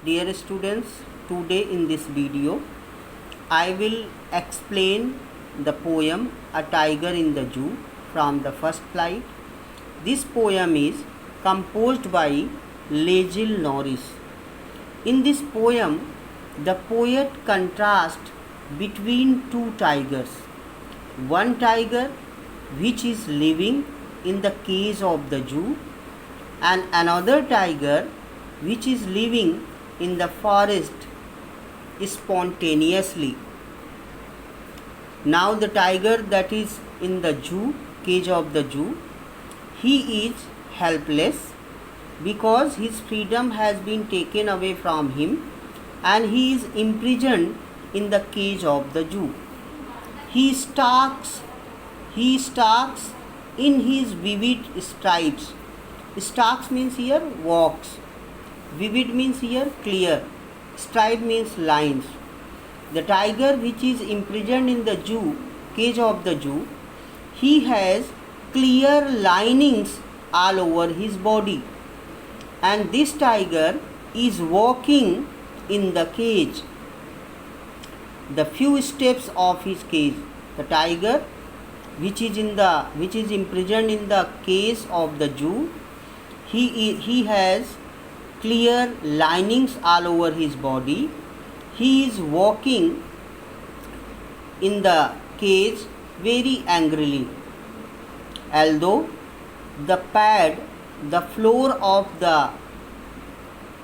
Dear students, today in this video I will explain the poem A Tiger in the Zoo from the first flight. This poem is composed by Legil Norris. In this poem, the poet contrasts between two tigers. One tiger which is living in the cage of the zoo, and another tiger which is living in the forest spontaneously. Now the tiger that is in the zoo, cage of the zoo, he is helpless because his freedom has been taken away from him and he is imprisoned in the cage of the zoo. He stalks in his vivid stripes. Stalks means here walks. Vivid means here clear. Stripe means lines. The tiger which is imprisoned in the zoo, cage of the zoo, he has clear linings all over his body. And this tiger is walking in the cage. The few steps of his cage. The tiger which is imprisoned in the cage of the zoo, he has clear linings all over his body. He is walking in the cage very angrily. Although the floor of the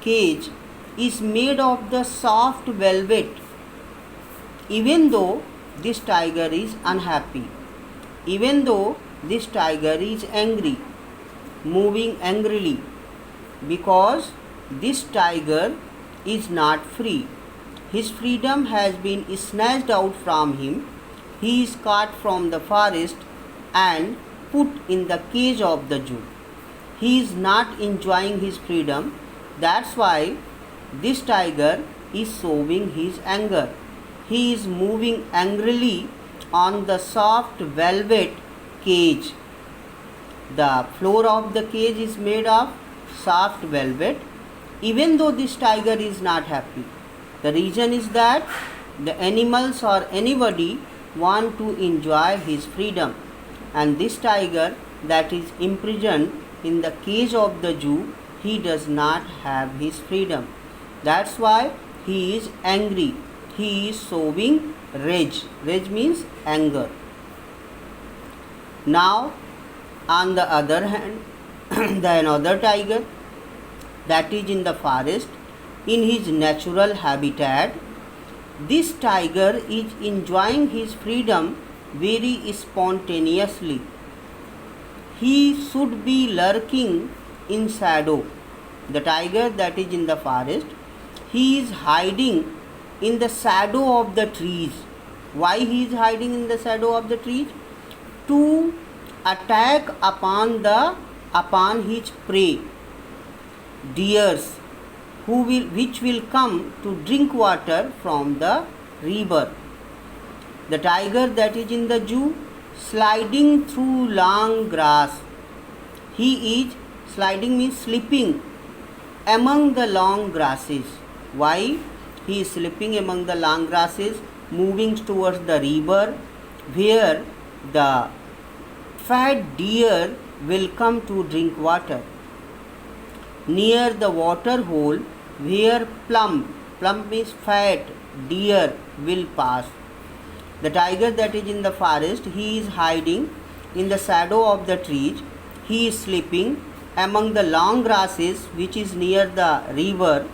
cage is made of the soft velvet, even though this tiger is unhappy, even though this tiger is angry, moving angrily, because this tiger is not free. His freedom has been snatched out from him. He is caught from the forest and put in the cage of the zoo. He is not enjoying his freedom. That's why this tiger is showing his anger. He is moving angrily on the soft velvet cage. The floor of the cage is made of soft velvet, even though this tiger is not happy. The reason is that the animals or anybody want to enjoy his freedom, and this tiger that is imprisoned in the cage of the zoo, he does not have his freedom. That's why he is angry. He is showing rage. Rage means anger. Now on the other hand, the another tiger that is in the forest in his natural habitat, this tiger is enjoying his freedom very spontaneously. He should be lurking in shadow. The tiger that is in the forest, he is hiding in the shadow of the trees. Why he is hiding in the shadow of the trees? To attack upon his prey, deers, which will come to drink water from the river. The tiger that is in the zoo, sliding through long grass. He is sliding means slipping among the long grasses. Why he is slipping among the long grasses, moving towards the river where the fat deer will come to drink water. Near the water hole where plump means fat deer will pass. The tiger that is in the forest, he is hiding in the shadow of the trees. He is sleeping among the long grasses which is near the river.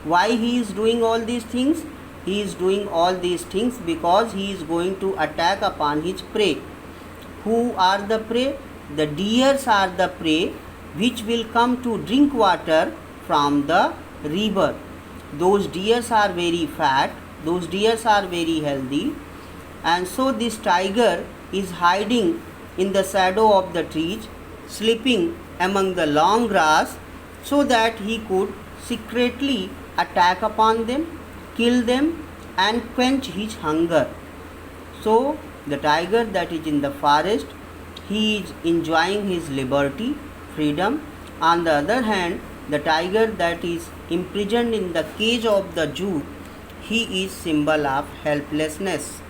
Why he is doing all these things? He is doing all these things because he is going to attack upon his prey. Who are the prey? The deers are the prey which will come to drink water from the river. Those deers are very fat, those deers are very healthy, and so this tiger is hiding in the shadow of the trees, sleeping among the long grass, so that he could secretly attack upon them, kill them, and quench his hunger. So the tiger that is in the forest, he is enjoying his liberty, freedom. On the other hand, The tiger that is imprisoned in the cage of the zoo, he is symbol of helplessness.